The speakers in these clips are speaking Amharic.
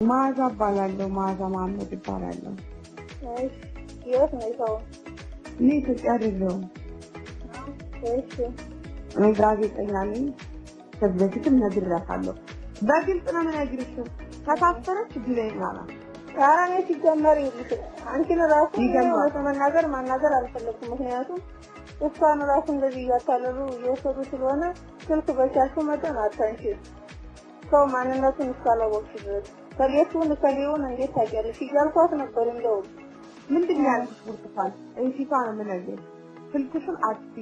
ማዛ ባላለው ማዛ ማመድ ባላለው እሺ የት ነው ሰው ምን ተጫረለው እሺ ጋዜጠኛ ነኝ ከበፊትም ነግሬያታለሁ በግልጽ ነው የምነግርሽ ከታሰረች ግለይናላ ታራኔ ሲጀመር ይልሽ አንቺን ራሱ ለመናገር ማናገር አልፈለኩም ምክንያቱም እሷን ራሱ እንደዚህ ያታለሉ የወሰዱ ስለሆነ ስልክ በቻሹ መጠን አታንሺ ሰው ማንነቱን እስካላወቅሽ ድረስ ከቤቱን ከሊሆን እንዴት ታውቂያለሽ ይያልኳት ነበር እንደው ምንድነው ያልኩሽ ብርቱካን እንሲታ ነው የምነግርሽ ስልክሽን አጥፊ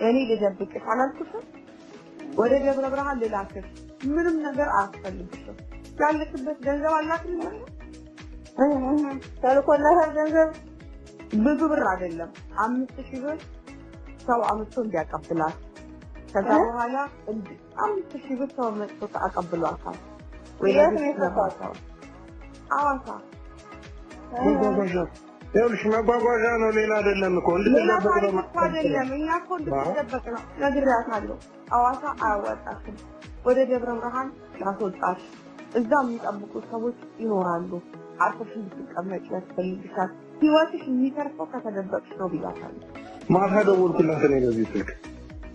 እኔ ልደብቅሽ አላልኩሽም ወደ ደብረ ብርሃን ልላክሽ ምንም ነገር አያስፈልግሽም ያለሽበት ገንዘብ አላክልኝ ማለት ታልቆላህ ገንዘብ ብዙ ብር አይደለም 5000 ብር ሰው አምጥቶ እንዲያቀብላት ከዛ በኋላ 5000 ብር ሰው መጥቶ አቀብሏታል ወይስ ነው አዋሳ ይኸውልሽ መጓጓዣ ነው ሌላ አይደለም እኮ እንደተደበቀ አይደለም እኛ እኮ እንደተደበቀ ነው ነግሬያታለሁ አዋሳ አያወጣሽም ወደ ደብረ ብርሃን ያስወጣሽ እዛ የሚጠብቁ ሰዎች ይኖራሉ አርፈሽ እንድትቀመጪ ያስፈልግሻል ህይወትሽ የሚተርፈው ከተደበቅሽ ነው ብያታለሁ ማታ ደወልኩላት እኔ በዚህ ስልክ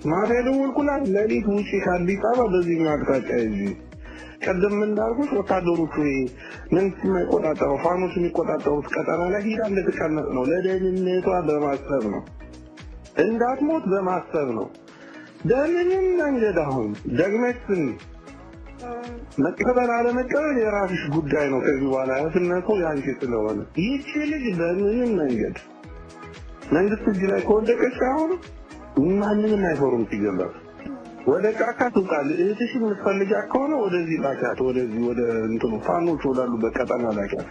ማታ ደወልኩላት ለሊት ውጪ ከአዲስ አበባ በዚህ አቅጣጫ ይዤ ቀደም እንዳልኩሽ ወታደሮቹ ምን ሲቆጣጠሩ ፋኖስ የሚቆጣጠሩት ቀጠና ላይ ሄዳ እንደተቀመጠ ነው ለደህንነቷ በማሰብ ነው እንዳትሞት በማሰብ ነው ደህንነትን መንገድ አሁን ደግመሽን መቀበል አለመቀበል የራስሽ ጉዳይ ነው ከዚህ በኋላ ያስነቱ ያንቺ ስለሆነ ይህች ልጅ በምንም መንገድ መንግስት እጅ ላይ ከወደቀች አሁን ማንንም አይፈሩም ሲገባ ወደ ጫካ ትውቃል እህትሽን የምትፈልጊ ከሆነ ወደዚህ ላኪያት ወደዚህ ወደ እንትኑ ፋኖች ወዳሉበት ቀጠና ላኪያት